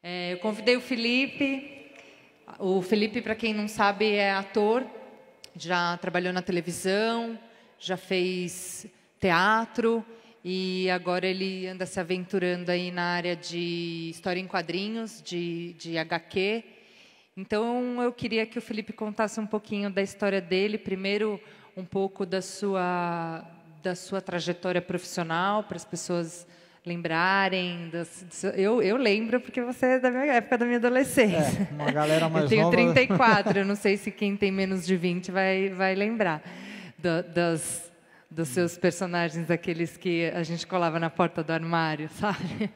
Eu convidei o Felipe. O Felipe, para quem não sabe, é ator, já trabalhou na televisão, já fez teatro e agora ele anda se aventurando aí na área de história em quadrinhos, de HQ. Então, eu queria que o Felipe contasse um pouquinho da história dele, primeiro um pouco da sua trajetória profissional, para as pessoas lembrarem. Eu lembro, porque você é da minha época, da minha adolescência. Uma galera mais nova. Eu tenho nova... 34, eu não sei se quem tem menos de 20 vai lembrar dos seus personagens, daqueles que a gente colava na porta do armário, sabe?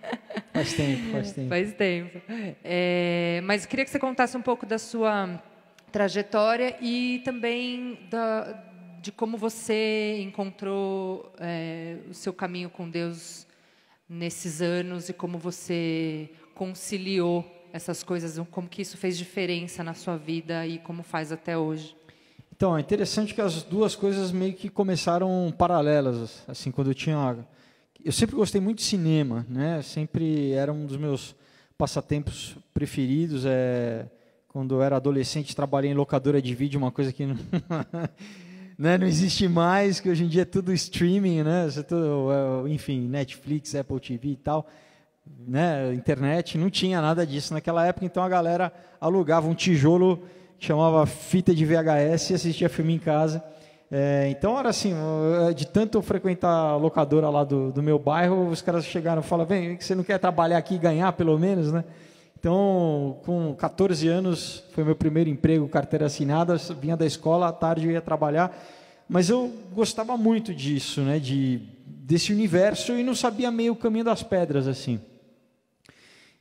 Faz tempo. Faz tempo. Mas eu queria que você contasse um pouco da sua trajetória e também de como você encontrou o seu caminho com Deus nesses anos e como você conciliou essas coisas, como que isso fez diferença na sua vida e como faz até hoje. Então, é interessante que as duas coisas meio que começaram paralelas. Assim, quando eu sempre gostei muito de cinema, né? Sempre era um dos meus passatempos preferidos. Quando eu era adolescente, trabalhei em locadora de vídeo, uma coisa que não, né, não existe mais, que hoje em dia é tudo streaming, né? Enfim, Netflix, Apple TV e tal, né? Internet, não tinha nada disso naquela época, então a galera alugava um tijolo que chamava fita de VHS e assistia filme em casa. Então era assim, de tanto eu frequentar a locadora lá do meu bairro, os caras chegaram e falaram: vem, você não quer trabalhar aqui e ganhar pelo menos, né? Então, com 14 anos, foi meu primeiro emprego, carteira assinada, vinha da escola, à tarde eu ia trabalhar, mas eu gostava muito disso, né, desse universo, e não sabia meio o caminho das pedras, assim.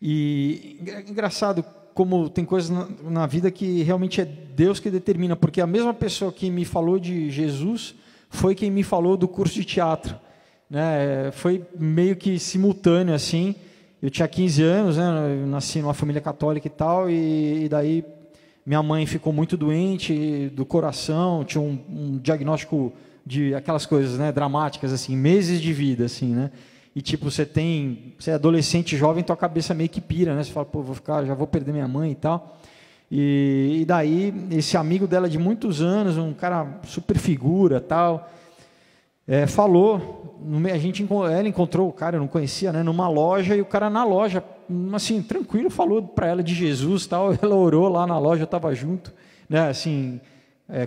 E engraçado como tem coisas na vida que realmente é Deus que determina, porque a mesma pessoa que me falou de Jesus foi quem me falou do curso de teatro, né? Foi meio que simultâneo, assim. Eu tinha 15 anos, né? Eu nasci numa família católica e tal, e daí minha mãe ficou muito doente do coração, tinha um diagnóstico de aquelas coisas, né, dramáticas, assim, meses de vida, assim, né? E tipo, você é adolescente, jovem, tua cabeça meio que pira, né? Você fala, pô, já vou perder minha mãe e tal. E daí, esse amigo dela de muitos anos, um cara super figura, tal, falou, ela encontrou o cara, eu não conhecia, né, numa loja, e o cara na loja, assim, tranquilo, falou para ela de Jesus, tal. Ela orou lá na loja, eu estava junto, né, assim,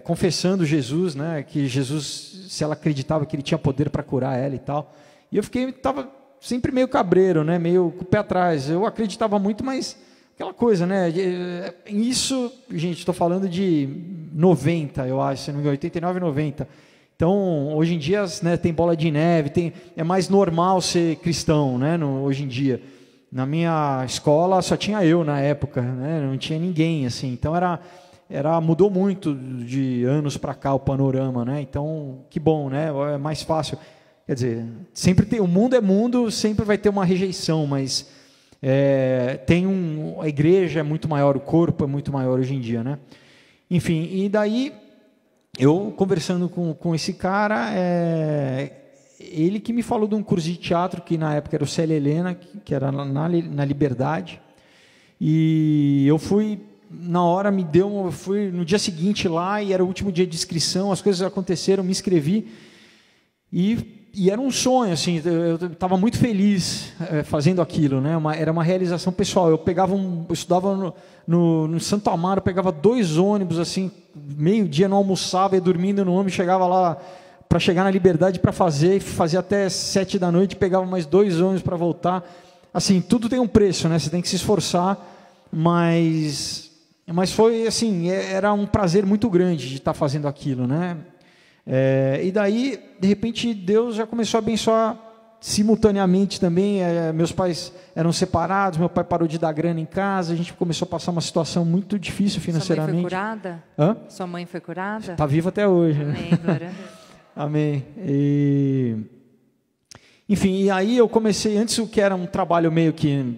confessando Jesus, né, que Jesus, se ela acreditava que ele tinha poder para curar ela e tal. E eu estava sempre meio cabreiro, né, meio com o pé atrás. Eu acreditava muito, mas aquela coisa, né, isso, gente, estou falando de 90, eu acho, se não me engano, 89, 90. Então, hoje em dia, né, tem bola de neve, é mais normal ser cristão, né, hoje em dia. Na minha escola só tinha eu na época, né, não tinha ninguém, assim. Então mudou muito de anos para cá o panorama, né? Então, que bom, né? É mais fácil. Quer dizer, o mundo é mundo, sempre vai ter uma rejeição, mas a igreja é muito maior, o corpo é muito maior hoje em dia, né? Enfim, e daí eu conversando com esse cara, ele que me falou de um curso de teatro que na época era o Célia Helena, que era na Liberdade, e eu fui, na hora eu fui no dia seguinte lá, e era o último dia de inscrição, as coisas aconteceram, me inscrevi, e era um sonho, assim, eu estava muito feliz fazendo aquilo, né? Era uma realização pessoal. Eu estudava no Santo Amaro, pegava 2 ônibus, assim, meio-dia, não almoçava, ia dormindo no ônibus, chegava lá para chegar na Liberdade para fazia até 7 da noite, pegava mais 2 ônibus para voltar. Assim, tudo tem um preço, né? Você tem que se esforçar, mas foi assim, era um prazer muito grande de estar fazendo aquilo, né? E daí, de repente, Deus já começou a abençoar simultaneamente também. Meus pais eram separados, meu pai parou de dar grana em casa, a gente começou a passar uma situação muito difícil financeiramente. Sua mãe foi curada? Hã? Sua mãe foi curada? Está viva até hoje. Amém, né? glória a Deus. Amém. Enfim, e aí eu comecei, antes o que era um trabalho meio que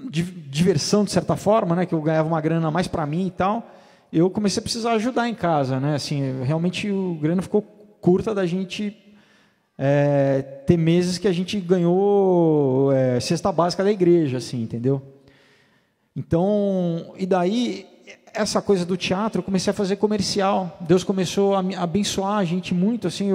de diversão, de certa forma, né, que eu ganhava uma grana mais para mim e tal, eu comecei a precisar ajudar em casa, né? Assim, realmente o grana ficou curta da gente ter meses que a gente ganhou cesta básica da igreja, assim, entendeu? Então, e daí, essa coisa do teatro, eu comecei a fazer comercial. Deus começou a me abençoar a gente muito, assim,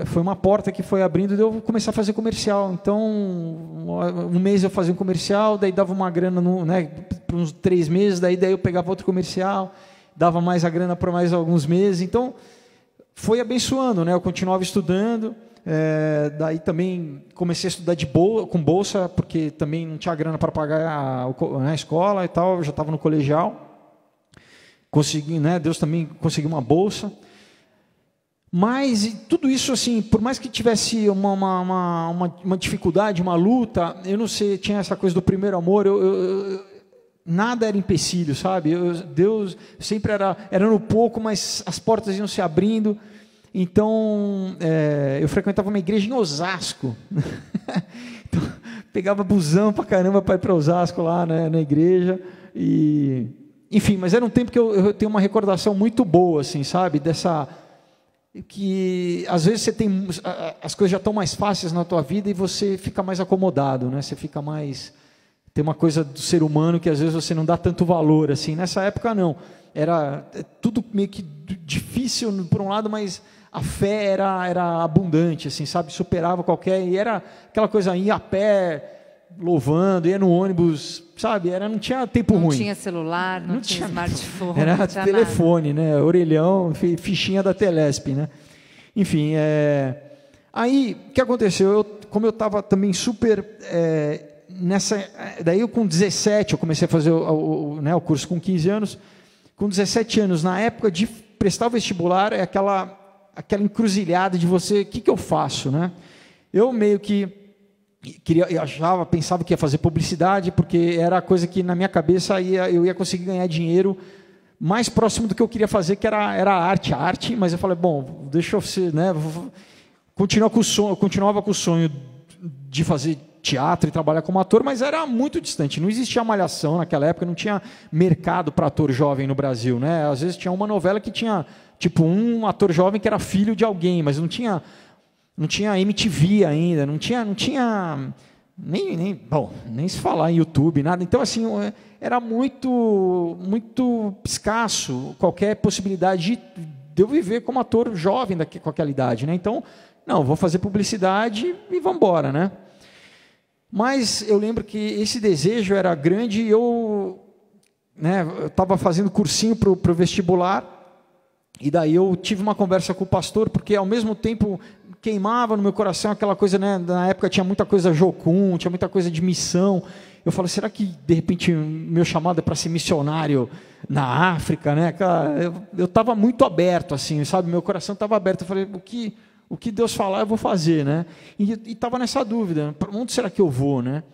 foi uma porta que foi abrindo e eu comecei a fazer comercial. Então, um mês eu fazia um comercial, daí dava uma grana, por uns 3 meses, daí eu pegava outro comercial, dava mais a grana por mais alguns meses. Então, foi abençoando, né? Eu continuava estudando, daí também comecei a estudar com bolsa, porque também não tinha grana para pagar a escola e tal, eu já estava no colegial. Consegui, né? Deus também conseguiu uma bolsa. Mas tudo isso, assim, por mais que tivesse uma dificuldade, uma luta, eu não sei, tinha essa coisa do primeiro amor, nada era empecilho, sabe? Deus sempre era no pouco, mas as portas iam se abrindo. Então, eu frequentava uma igreja em Osasco. Então, pegava busão pra caramba para ir para Osasco lá, né, na igreja. Enfim, mas era um tempo que eu tenho uma recordação muito boa, assim, sabe? Que às vezes as coisas já estão mais fáceis na tua vida e você fica mais acomodado, né? Você fica mais... Tem uma coisa do ser humano que às vezes você não dá tanto valor, assim. Nessa época, não. Era tudo meio que difícil, por um lado, mas a fé era abundante, assim, sabe? Superava qualquer... E era aquela coisa, ia a pé, louvando, ia no ônibus, sabe? Não tinha tempo ruim. Não tinha celular, não tinha smartphone. Era telefone, nada, né? Orelhão, fichinha da Telesp, né? Enfim, aí, o que aconteceu? Como eu estava também super... daí eu com 17, eu comecei a fazer o curso com 15 anos. Com 17 anos, na época de prestar o vestibular, aquela encruzilhada de você, o que eu faço, né? Eu meio que pensava que ia fazer publicidade, porque era a coisa que na minha cabeça eu ia conseguir ganhar dinheiro mais próximo do que eu queria fazer, que era a arte, mas eu falei, bom, deixa eu ser, né? Continuava com o sonho de fazer teatro e trabalhar como ator, mas era muito distante. Não existia Malhação naquela época, não tinha mercado para ator jovem no Brasil, né? Às vezes tinha uma novela que tinha tipo um ator jovem que era filho de alguém, mas não tinha MTV ainda, não tinha nem se falar em YouTube, nada. Então, assim, era muito escasso qualquer possibilidade de eu viver como ator jovem com aquela idade, né? Então, não, vou fazer publicidade e vamos embora, né? Mas eu lembro que esse desejo era grande e eu estava fazendo cursinho para o vestibular, e daí eu tive uma conversa com o pastor, porque ao mesmo tempo queimava no meu coração aquela coisa, né? Na época tinha muita coisa jocum, tinha muita coisa de missão. Eu falei, será que de repente meu chamado é para ser missionário na África, né? Eu estava muito aberto, assim, sabe? Meu coração estava aberto. Eu falei, o que Deus falar eu vou fazer, né? E estava nessa dúvida, para onde será que eu vou, né?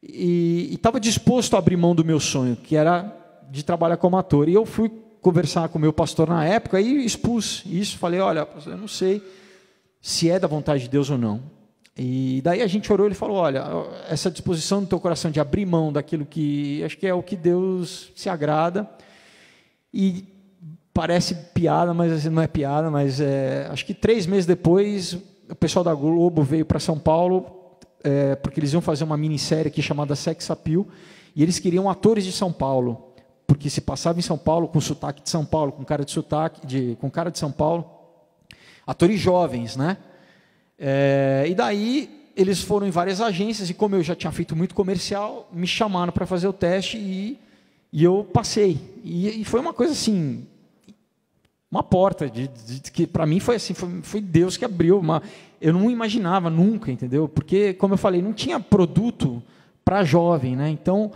E estava disposto a abrir mão do meu sonho, que era de trabalhar como ator. E eu fui conversar com o meu pastor na época e expus isso. Falei, olha, eu não sei se é da vontade de Deus ou não. E daí a gente orou, ele falou, olha, essa disposição do teu coração de abrir mão daquilo que acho que é o que Deus se agrada. E parece piada, mas não é piada, mas acho que 3 meses depois, o pessoal da Globo veio para São Paulo, porque eles iam fazer uma minissérie aqui chamada Sex Appeal, e eles queriam atores de São Paulo, porque se passava em São Paulo, com sotaque de São Paulo, com cara de São Paulo, atores jovens, né? E daí eles foram em várias agências, e como eu já tinha feito muito comercial, me chamaram para fazer o teste, e eu passei. E foi uma coisa assim, uma porta, que para mim foi assim, foi Deus que abriu. Eu não imaginava nunca, entendeu? Porque, como eu falei, não tinha produto para jovem, né? Então,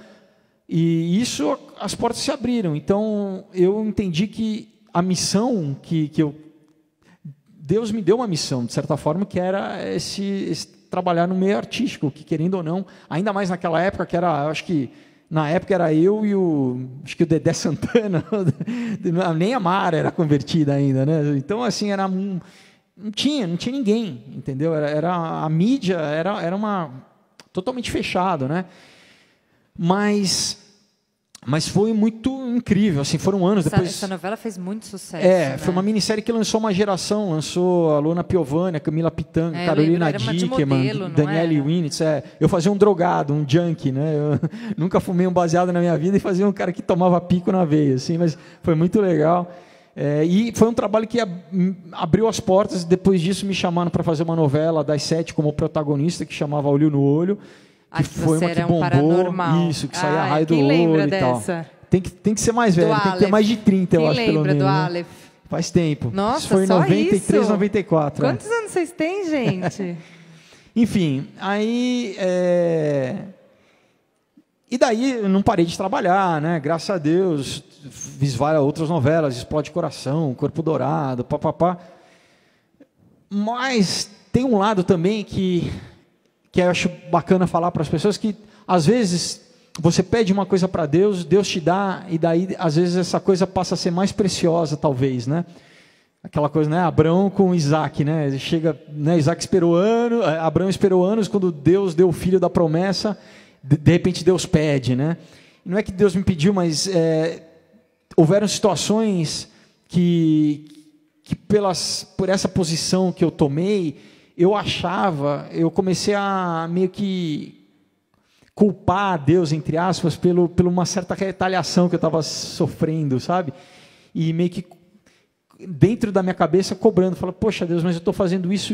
e isso, as portas se abriram. Então, eu entendi que a missão Deus me deu uma missão, de certa forma, que era esse trabalhar no meio artístico, que, querendo ou não, ainda mais naquela época, que era, acho que na época era eu e acho que o Dedé Santana, nem a Mara era convertida ainda, né? Então, assim, não tinha ninguém, entendeu? A mídia era totalmente fechado, né? Mas foi muito incrível, assim, foram anos depois. Essa novela fez muito sucesso. Né? Foi uma minissérie que lançou uma geração, lançou a Luana Piovani, a Camila Pitanga, Carolina Dickman, Danielle Winitz. Eu fazia um drogado, um junkie, né? Eu nunca fumei um baseado na minha vida e fazia um cara que tomava pico na veia, assim, mas foi muito legal. E foi um trabalho que abriu as portas. Depois disso me chamaram para fazer uma novela das 7 como protagonista, que chamava Olho no Olho, que foi uma que bombou, isso, que saía raio do olho e tal. Tem que ser mais velho, tem que ter mais de 30, eu acho, pelo menos. Quem lembra do Aleph? Faz tempo. Nossa, isso foi em 93, 94. Quantos anos vocês têm, gente? Enfim, aí... E daí eu não parei de trabalhar, né? Graças a Deus, fiz várias outras novelas, Explode Coração, Corpo Dourado, papapá. Mas tem um lado também que eu acho bacana falar para as pessoas, que às vezes você pede uma coisa para Deus, Deus te dá, e daí às vezes essa coisa passa a ser mais preciosa, talvez, né? Aquela coisa, né? Abraão com Isaac, né? Chega, né? Isaac esperou anos, Abraão esperou anos, quando Deus deu o filho da promessa, de repente Deus pede, né? Não é que Deus me pediu, mas houveram situações que por essa posição que eu tomei, eu comecei a meio que culpar a Deus, entre aspas, por uma certa retaliação que eu estava sofrendo, sabe? E meio que dentro da minha cabeça cobrando, falando, poxa Deus, mas eu estou fazendo isso,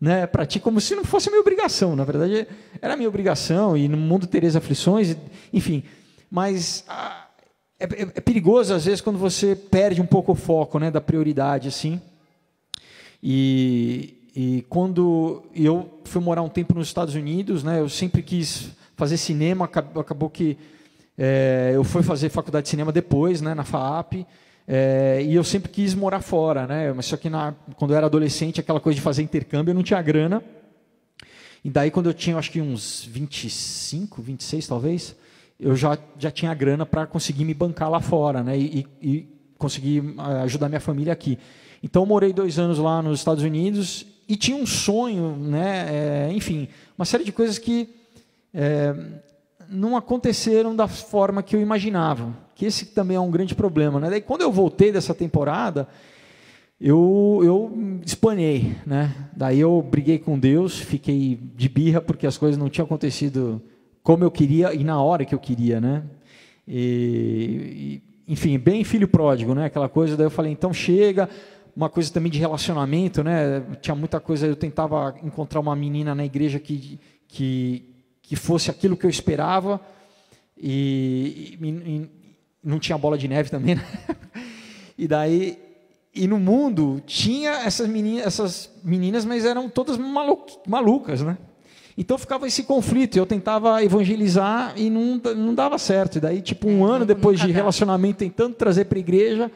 né, para ti, como se não fosse minha obrigação. Na verdade, era minha obrigação, e no mundo tereis aflições, enfim. Mas é perigoso, às vezes, quando você perde um pouco o foco, né, da prioridade, assim. E quando eu fui morar um tempo nos Estados Unidos, né, eu sempre quis fazer cinema, acabou que eu fui fazer faculdade de cinema depois, né, na FAAP, e eu sempre quis morar fora, né, mas só que quando eu era adolescente, aquela coisa de fazer intercâmbio, eu não tinha grana. E daí, quando eu tinha, acho que uns 25, 26 talvez, eu já tinha grana para conseguir me bancar lá fora, né, e conseguir ajudar minha família aqui. Então, eu morei 2 anos lá nos Estados Unidos e tinha um sonho, né? Enfim, uma série de coisas que não aconteceram da forma que eu imaginava, que esse também é um grande problema, né? Daí, quando eu voltei dessa temporada, eu espanhei, né? Daí eu briguei com Deus, fiquei de birra porque as coisas não tinham acontecido como eu queria e na hora que eu queria, né? Enfim, bem filho pródigo, né? Aquela coisa. Daí eu falei, então chega. Uma coisa também de relacionamento, né? Tinha muita coisa, eu tentava encontrar uma menina na igreja que fosse aquilo que eu esperava, e não tinha bola de neve também, né? E no mundo tinha essas meninas, mas eram todas malucas, né? Então ficava esse conflito, eu tentava evangelizar e não dava certo. E daí, tipo, um ano depois de relacionamento, tentando trazer para a igreja,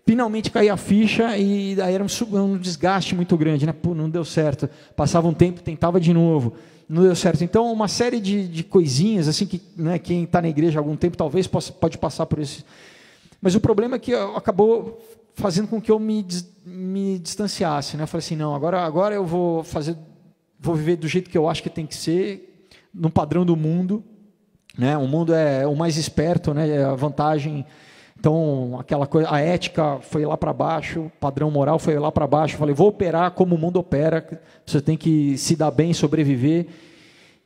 finalmente caía a ficha, e daí era um desgaste muito grande, né? Pô, não deu certo. Passava um tempo, tentava de novo, não deu certo. Então, uma série de coisinhas, assim, que, né, quem está na igreja há algum tempo talvez pode passar por isso. Mas o problema é que acabou fazendo com que eu me distanciasse, né? Eu falei assim, não, agora eu vou viver do jeito que eu acho que tem que ser, no padrão do mundo, né? O mundo é o mais esperto, né? A vantagem. Então, aquela coisa, a ética foi lá para baixo, o padrão moral foi lá para baixo. Eu falei, vou operar como o mundo opera, você tem que se dar bem, sobreviver.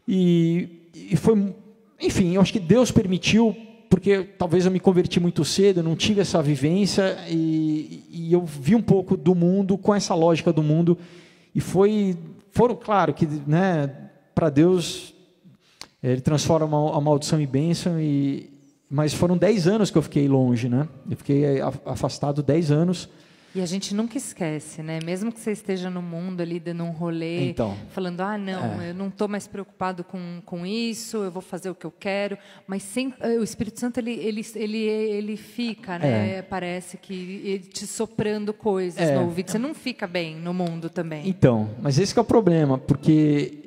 E foi, enfim, eu acho que Deus permitiu, porque talvez eu me converti muito cedo, eu não tive essa vivência, e eu vi um pouco do mundo com essa lógica do mundo. E foram, claro, que, né, para Deus, Ele transforma a maldição em bênção, mas foram 10 anos que eu fiquei longe, né? Eu fiquei afastado 10 anos. E a gente nunca esquece, né? Mesmo que você esteja no mundo ali, dando um rolê, falando, eu não estou mais preocupado com isso, eu vou fazer o que eu quero. Mas sempre, o Espírito Santo, ele fica, né? Parece que ele te soprando coisas no ouvido. Você não fica bem no mundo também. Então, mas esse que é o problema, porque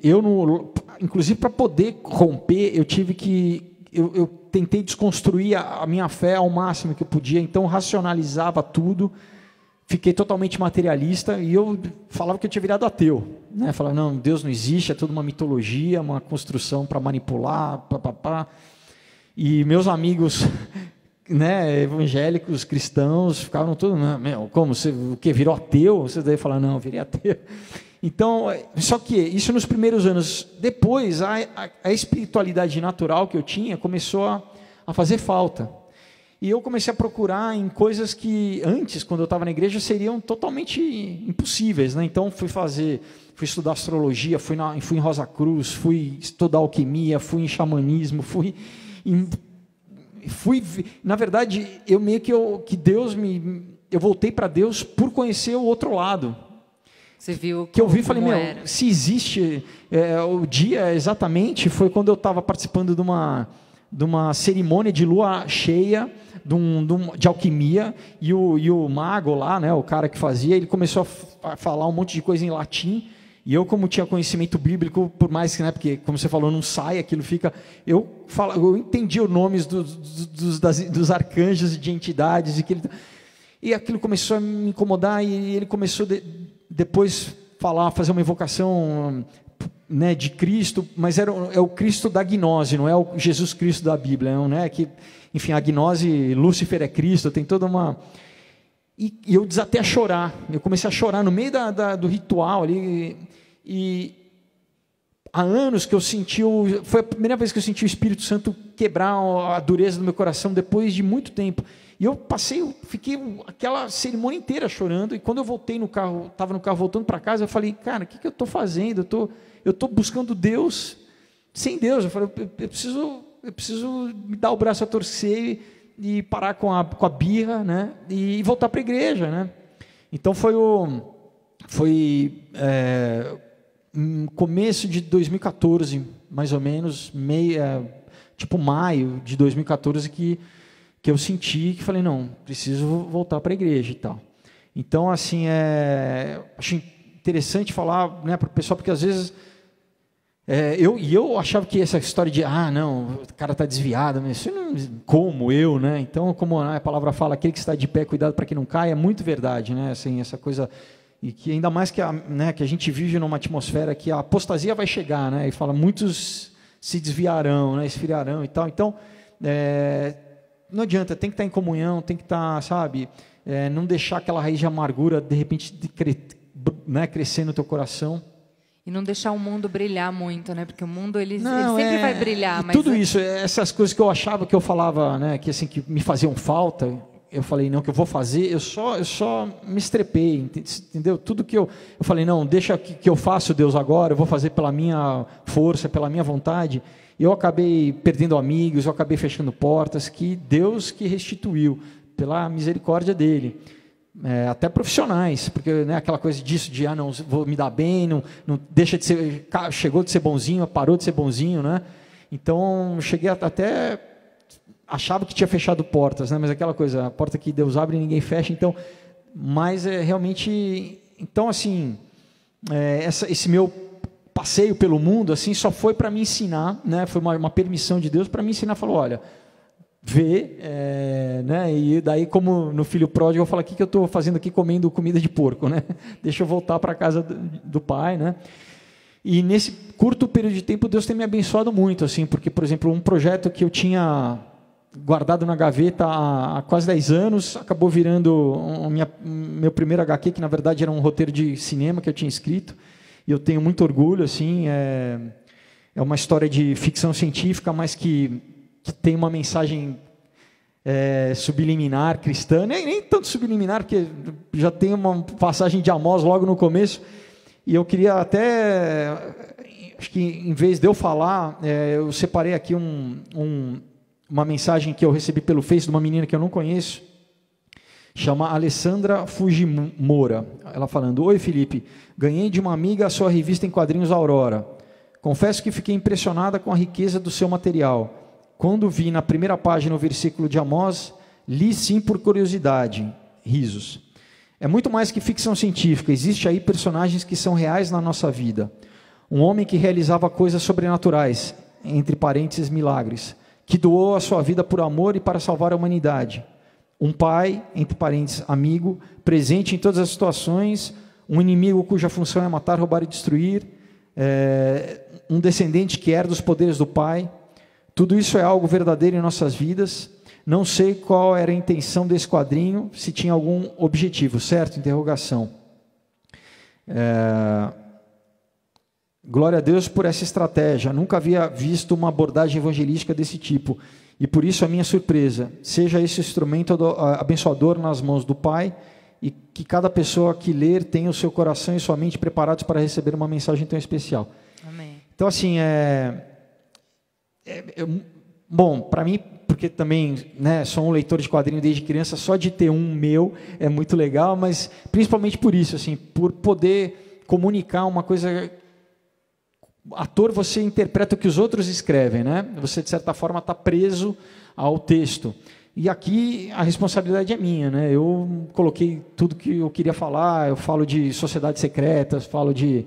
inclusive para poder romper, eu tive que... Eu tentei desconstruir a minha fé ao máximo que eu podia, então racionalizava tudo, fiquei totalmente materialista, e eu falava que eu tinha virado ateu, né? Falava, não, Deus não existe, é tudo uma mitologia, uma construção para manipular, papapá. E meus amigos né, evangélicos, cristãos, ficaram todos, como, você o que, virou ateu? Você deve falar, não, virei ateu. Então, só que isso nos primeiros anos. Depois, a espiritualidade natural que eu tinha começou a fazer falta. E eu comecei a procurar em coisas que antes, quando eu estava na igreja, seriam totalmente impossíveis, né? Então, fui estudar astrologia, fui em Rosa Cruz, fui estudar alquimia, fui em xamanismo, na verdade, eu voltei para Deus por conhecer o outro lado. Você viu que eu vi e falei, se existe, o dia exatamente foi quando eu estava participando de uma cerimônia de lua cheia, de alquimia, e o mago lá, né, o cara que fazia, ele começou a falar um monte de coisa em latim, e eu, como tinha conhecimento bíblico, por mais que, né, porque, como você falou, não sai, aquilo fica... Eu entendi os nomes dos arcanjos e de entidades, e aquilo começou a me incomodar, e ele começou depois fazer uma invocação, né, de Cristo, mas é o Cristo da gnose, não é o Jesus Cristo da Bíblia, não, né, que, enfim, a gnose, Lúcifer é Cristo, tem toda uma... E eu desatei a chorar, eu comecei a chorar no meio do ritual ali, e há anos que eu senti, foi a primeira vez que eu senti o Espírito Santo quebrar a dureza do meu coração, depois de muito tempo. E eu fiquei aquela cerimônia inteira chorando, e quando eu voltei no carro, estava no carro voltando para casa, eu falei, cara, o que eu estou fazendo? Eu estou buscando Deus sem Deus. Eu falei, eu preciso me dar o braço a torcer e parar com a birra, né? E voltar para a igreja, né? Então foi começo de 2014, mais ou menos, tipo maio de 2014, que eu senti que falei, não, preciso voltar para a igreja e tal. Então, assim, acho interessante falar, né, para o pessoal, porque às vezes eu achava que essa história de, não, o cara está desviado, mas isso não, como eu, né? Então, como a palavra fala, aquele que está de pé, cuidado para que não caia, é muito verdade, né? Assim, essa coisa, e que ainda mais que a gente vive numa atmosfera que a apostasia vai chegar, né? E fala, muitos se desviarão, né? Esfriarão e tal. Então, não adianta, tem que estar em comunhão, tem que estar, sabe, não deixar aquela raiz de amargura, de repente, né, crescer no teu coração. E não deixar o mundo brilhar muito, né? Porque o mundo, ele sempre vai brilhar. Mas tudo isso, essas coisas que eu achava, que eu falava, né, que, assim, que me faziam falta, eu falei, não, que eu vou fazer, eu só me estrepei, entendeu? Tudo que eu falei, não, deixa que eu faço, Deus, agora, eu vou fazer pela minha força, pela minha vontade. Eu acabei perdendo amigos, eu acabei fechando portas, que Deus que restituiu, pela misericórdia dele. Até profissionais, porque, né, aquela coisa disso, de, não, vou me dar bem, não deixa de ser, chegou de ser bonzinho, parou de ser bonzinho, né? Então, cheguei até, achava que tinha fechado portas, né? Mas aquela coisa, a porta que Deus abre e ninguém fecha, então, mas realmente, então, assim, esse meu passeio pelo mundo, assim, só foi para me ensinar, né? Foi uma permissão de Deus para me ensinar, falou, olha, vê, né? E daí, como no filho pródigo, eu falo, o que eu estou fazendo aqui comendo comida de porco, né? Deixa eu voltar para a casa do pai, né? E nesse curto período de tempo, Deus tem me abençoado muito, assim, porque, por exemplo, um projeto que eu tinha guardado na gaveta há quase 10 anos, acabou virando meu primeiro HQ, que na verdade era um roteiro de cinema que eu tinha escrito, e eu tenho muito orgulho, assim, é uma história de ficção científica, mas que tem uma mensagem subliminar cristã, nem tanto subliminar, porque já tem uma passagem de Amós logo no começo, e eu queria até, acho que em vez de eu falar, eu separei aqui uma mensagem que eu recebi pelo Face de uma menina que eu não conheço, chama Alessandra Fujimura, ela falando, oi Felipe, ganhei de uma amiga a sua revista em quadrinhos Aurora, confesso que fiquei impressionada com a riqueza do seu material. Quando vi na primeira página o versículo de Amós, li sim por curiosidade, risos. É muito mais que ficção científica, existe aí personagens que são reais na nossa vida. Um homem que realizava coisas sobrenaturais, entre parênteses, milagres, que doou a sua vida por amor e para salvar a humanidade. Um pai, entre parênteses, amigo, presente em todas as situações, um inimigo cuja função é matar, roubar e destruir, um descendente que herda os poderes do pai. Tudo isso é algo verdadeiro em nossas vidas. Não sei qual era a intenção desse quadrinho, se tinha algum objetivo, certo? Interrogação. Glória a Deus por essa estratégia. Nunca havia visto uma abordagem evangelística desse tipo. E por isso a minha surpresa. Seja esse instrumento abençoador nas mãos do Pai, e que cada pessoa que ler tenha o seu coração e sua mente preparados para receber uma mensagem tão especial. Amém. Então, assim, bom, para mim, porque também, né, sou um leitor de quadrinho desde criança, só de ter um meu é muito legal, mas principalmente por isso, assim, por poder comunicar uma coisa. Ator, você interpreta o que os outros escrevem, né? Você, de certa forma, está preso ao texto. E aqui a responsabilidade é minha, né? Eu coloquei tudo que eu queria falar, eu falo de sociedades secretas, falo de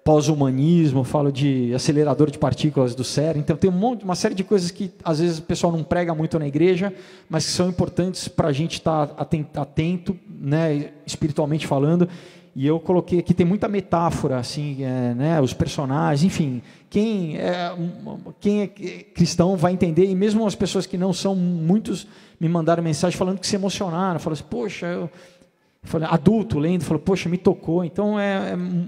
pós-humanismo, falo de acelerador de partículas do CERN. Então tem uma série de coisas que às vezes o pessoal não prega muito na igreja, mas que são importantes para a gente estar atento, né, espiritualmente falando. E eu coloquei aqui, tem muita metáfora, assim, né, os personagens, enfim, quem é cristão vai entender, e mesmo as pessoas que não são, muitos me mandaram mensagem falando que se emocionaram, falaram assim, poxa, eu falei, adulto lendo, falou, poxa, me tocou, então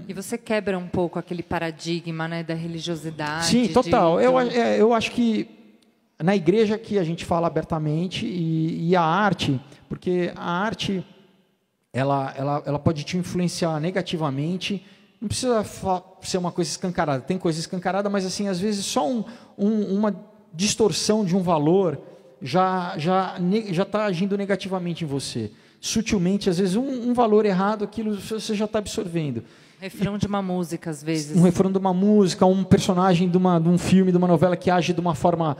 E você quebra um pouco aquele paradigma, né, da religiosidade. Sim, total, eu acho que na igreja que a gente fala abertamente, e a arte, porque a arte... Ela pode te influenciar negativamente, não precisa ser uma coisa escancarada, tem coisa escancarada, mas assim, às vezes só uma distorção de um valor já está agindo negativamente em você. Sutilmente, às vezes um valor errado, aquilo você já está absorvendo. Refrão de uma música, às vezes. Um refrão de uma música, um personagem de um filme, de uma novela que age de uma forma,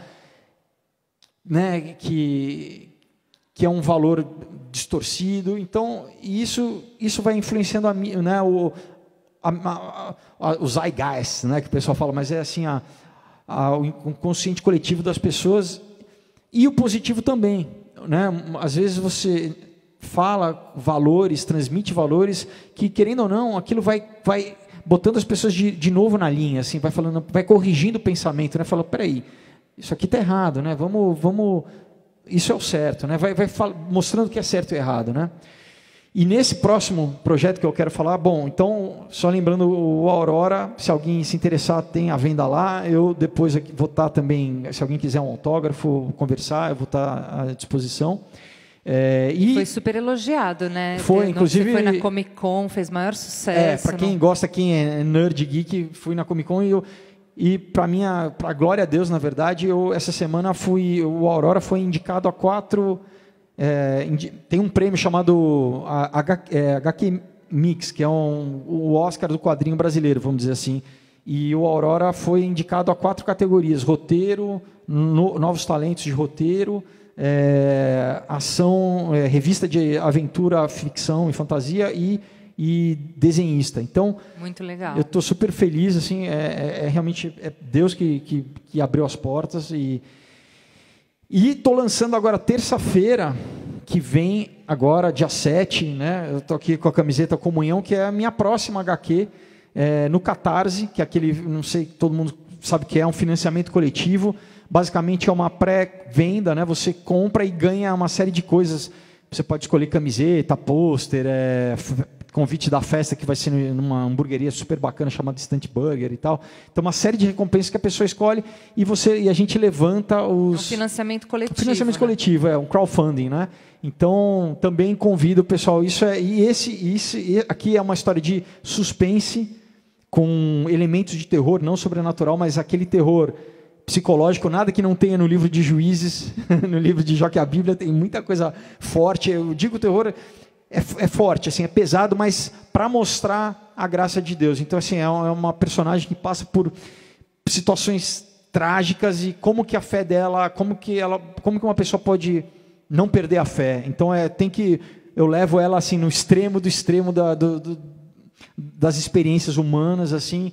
né, que é um valor distorcido. Então, isso vai influenciando né, o zeitgeist, né, que o pessoal fala, mas é assim, o inconsciente coletivo das pessoas, e o positivo também. Né? Às vezes você fala valores, transmite valores, que, querendo ou não, aquilo vai botando as pessoas de novo na linha, assim, vai corrigindo o pensamento, né? Fala, peraí, isso aqui está errado, né? Vamos isso é o certo, né? Vai mostrando que é certo e errado, né? E nesse próximo projeto que eu quero falar, bom, então, só lembrando o Aurora, se alguém se interessar, tem a venda lá, eu depois aqui vou estar também, se alguém quiser um autógrafo, conversar, eu vou estar à disposição. E foi super elogiado, né? Foi, inclusive... Você foi na Comic Con, fez maior sucesso. Para quem gosta, quem é nerd, geek, fui na Comic Con e para glória a Deus, na verdade, essa semana o Aurora foi indicado a 4... tem um prêmio chamado HQ Mix, que é o Oscar do quadrinho brasileiro, vamos dizer assim. E o Aurora foi indicado a 4 categorias: roteiro, novos talentos de roteiro, ação, revista de aventura, ficção e fantasia e desenhista. Então, muito legal. Eu estou super feliz, assim, realmente Deus que abriu as portas. E estou lançando agora terça-feira, que vem agora, dia 7, né? Eu estou aqui com a camiseta Comunhão, que é a minha próxima HQ, no Catarse, que é aquele, não sei, todo mundo sabe que é um financiamento coletivo. Basicamente é uma pré-venda, né? Você compra e ganha uma série de coisas. Você pode escolher camiseta, pôster, convite da festa, que vai ser numa hamburgueria super bacana chamada Instant Burger e tal. Então, uma série de recompensas que a pessoa escolhe e a gente levanta os... É um financiamento coletivo. Financiamento coletivo, um crowdfunding, né? Então, também convido o pessoal. Isso aqui é uma história de suspense com elementos de terror, não sobrenatural, mas aquele terror psicológico, nada que não tenha no livro de Juízes, no livro de Jó, que a Bíblia tem muita coisa forte. Eu digo terror... É forte, assim, é pesado, mas para mostrar a graça de Deus. Então, assim, é uma personagem que passa por situações trágicas e como que a fé dela, como que uma pessoa pode não perder a fé. Então, eu levo ela assim no extremo do extremo das experiências humanas, assim.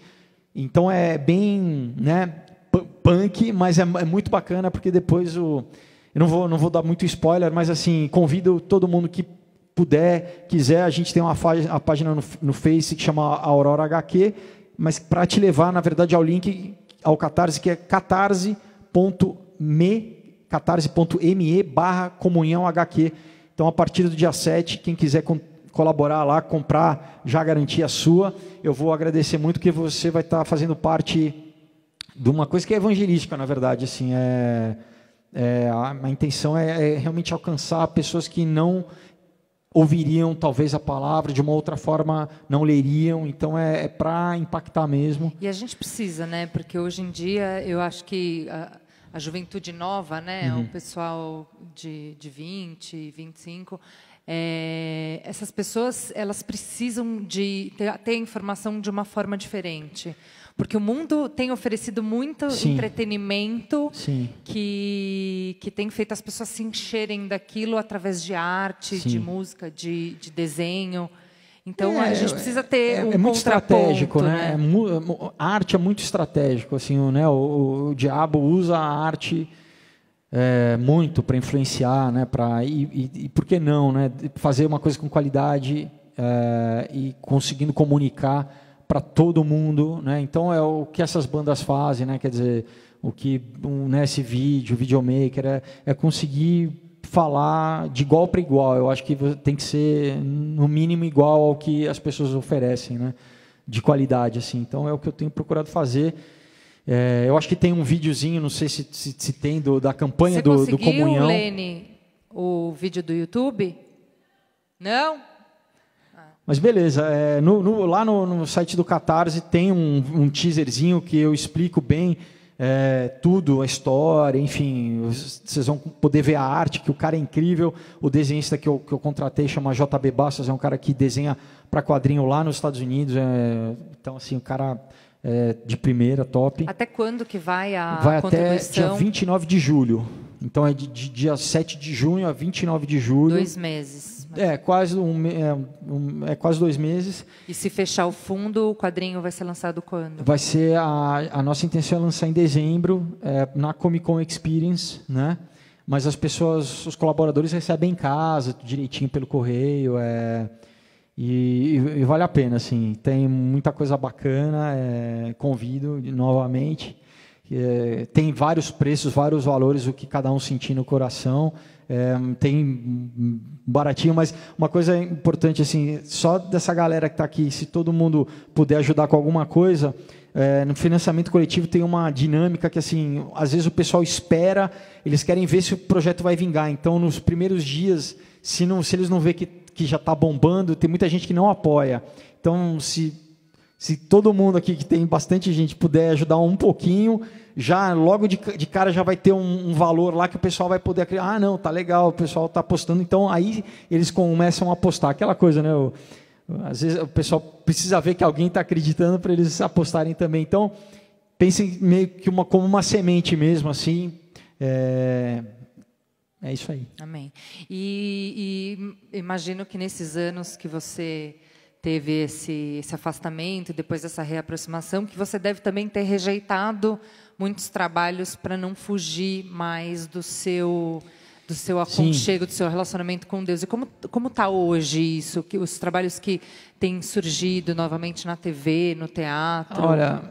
Então, é bem, né, punk, mas é muito bacana, porque depois eu não vou dar muito spoiler, mas assim, convido todo mundo que quiser, a gente tem a página no Face que chama Aurora HQ, mas para te levar, na verdade, ao link ao Catarse, que é catarse.me, catarse.me/comunhãohq. Então, a partir do dia 7, quem quiser colaborar lá, comprar, já garantir a sua, eu vou agradecer muito, porque você vai estar fazendo parte de uma coisa que é evangelística, na verdade. Assim, a intenção é realmente alcançar pessoas que não ouviriam talvez a palavra, de uma outra forma não leriam, então é para impactar mesmo. E a gente precisa, né? Porque hoje em dia eu acho que a juventude nova, né? O pessoal de 20, 25, essas pessoas, elas precisam de ter informação de uma forma diferente. Porque o mundo tem oferecido muito entretenimento que tem feito as pessoas se encherem daquilo através de arte, de música, de desenho. Então, a gente precisa ter um muito estratégico, né? A arte é muito estratégico. Assim, né? O diabo usa a arte muito para influenciar, né? E por que não, né? Fazer uma coisa com qualidade e conseguindo comunicar para todo mundo, né? Então é o que essas bandas fazem, né? Quer dizer, o que esse videomaker é conseguir falar de igual para igual. Eu acho que tem que ser no mínimo igual ao que as pessoas oferecem, né? De qualidade, assim. Então é o que eu tenho procurado fazer. Eu acho que tem um videozinho, não sei se tem da campanha do Comunhão. Você conseguiu, Lene, o vídeo do YouTube? Não? Mas beleza, lá no site do Catarse tem um teaserzinho que eu explico bem tudo, a história, enfim, vocês vão poder ver a arte, que o cara é incrível. O desenhista que eu contratei chama JB Bastos, é um cara que desenha para quadrinho lá nos Estados Unidos, então assim, o cara de primeira, top. Até quando que vai a Vai contribuição? até dia 29 de julho. Então é de dia 7 de junho a 29 de julho. 2 meses. Quase quase 2 meses. E se fechar o fundo, o quadrinho vai ser lançado quando? Vai ser a nossa intenção é lançar em dezembro, na Comic Con Experience, né? Mas os colaboradores recebem em casa, direitinho pelo correio, e vale a pena, assim. Tem muita coisa bacana, convido novamente. Tem vários preços, vários valores, o que cada um sentir no coração. Tem baratinho, mas uma coisa importante, assim, só dessa galera que está aqui, se todo mundo puder ajudar com alguma coisa, no financiamento coletivo tem uma dinâmica que, assim, às vezes o pessoal espera, eles querem ver se o projeto vai vingar. Então, nos primeiros dias, se eles não vê que já está bombando, tem muita gente que não apoia. Então, se todo mundo aqui, que tem bastante gente, puder ajudar um pouquinho, já logo de cara já vai ter um valor lá que o pessoal vai poder acreditar. Não, tá legal, o pessoal está apostando. Então, aí eles começam a apostar. Aquela coisa, né? Às vezes o pessoal precisa ver que alguém está acreditando para eles apostarem também. Então, pensem meio que como uma semente mesmo, assim. É isso aí. Amém. E imagino que nesses anos que você teve esse afastamento, depois dessa reaproximação, que você deve também ter rejeitado muitos trabalhos para não fugir mais do seu aconchego, do seu relacionamento com Deus. E como está hoje isso? Os trabalhos que têm surgido novamente na TV, no teatro? Olha,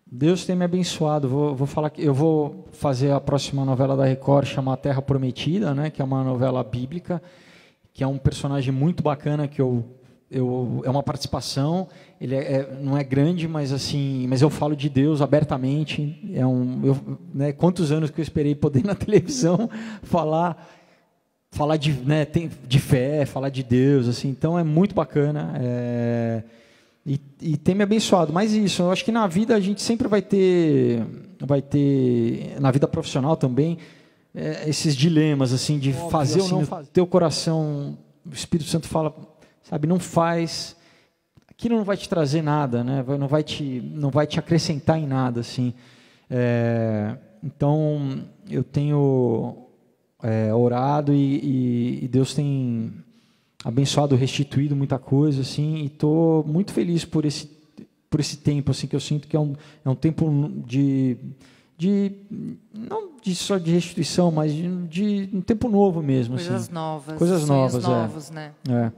Deus tem me abençoado. Vou falar que eu vou fazer a próxima novela da Record, chamada Terra Prometida, né? Que é uma novela bíblica, que é um personagem muito bacana que é uma participação. Ele não é grande, mas assim, mas eu falo de Deus abertamente. Quantos anos que eu esperei poder ir na televisão falar de fé, falar de Deus, assim. Então é muito bacana. E tem me abençoado. Mas isso, eu acho que na vida a gente sempre vai ter na vida profissional também, esses dilemas, assim, de fazer ou não fazer. Teu coração, o Espírito Santo fala, sabe, não faz. Aquilo não vai te trazer nada, né? Não vai te acrescentar em nada, assim. Então, eu tenho orado e Deus tem abençoado, restituído muita coisa, assim, e estou muito feliz por esse tempo, assim, que eu sinto que é um tempo não só de restituição, mas de um tempo novo mesmo. Coisas assim. novas. Coisas novos, né? É.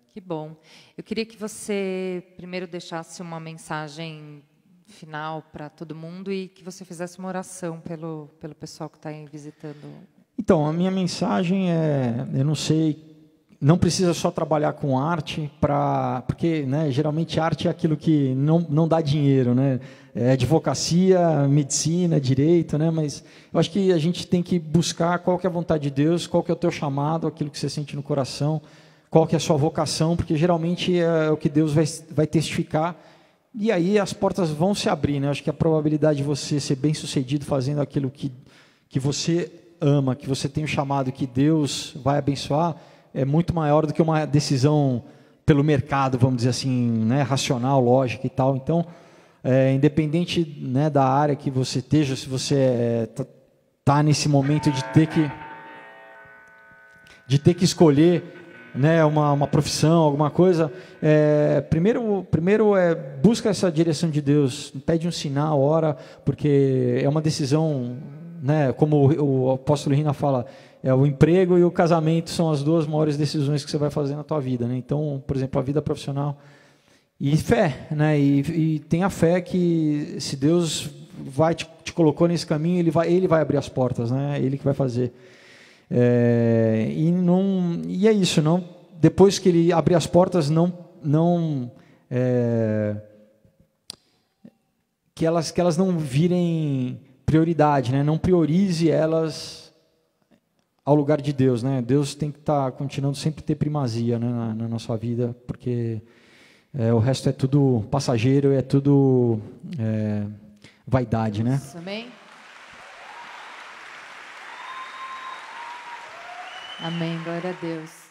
Que bom. Eu queria que você primeiro deixasse uma mensagem final para todo mundo e que você fizesse uma oração pelo pessoal que está aí visitando. Então, a minha mensagem é, eu não sei, não precisa só trabalhar com arte, porque né, geralmente arte é aquilo que não dá dinheiro, né? É advocacia, medicina, direito, né? Mas eu acho que a gente tem que buscar qual que é a vontade de Deus, qual que é o teu chamado, aquilo que você sente no coração, qual que é a sua vocação, porque geralmente é o que Deus vai testificar, e aí as portas vão se abrir, né? Eu acho que a probabilidade de você ser bem-sucedido fazendo aquilo que você ama, que você tem o chamado, que Deus vai abençoar, é muito maior do que uma decisão pelo mercado, vamos dizer assim, né? Racional, lógica e tal. Então, independente, né, da área que você esteja, se você tá nesse momento de ter que escolher, né, uma profissão, alguma coisa, primeiro busca essa direção de Deus, pede um sinal, ora, porque é uma decisão, né, como o apóstolo Rina fala, o emprego e o casamento são as duas maiores decisões que você vai fazer na tua vida, né? Então, por exemplo, a vida profissional e fé, né? E tenha fé que se Deus te colocou nesse caminho, ele vai abrir as portas, né? Ele que vai fazer. E é isso, não. Depois que ele abrir as portas, que elas não virem prioridade, né? Não priorize elas ao lugar de Deus, né? Deus tem que estar continuando sempre ter primazia, né, na nossa vida, porque o resto é tudo passageiro, é tudo vaidade, né? Amém. Amém, glória a Deus.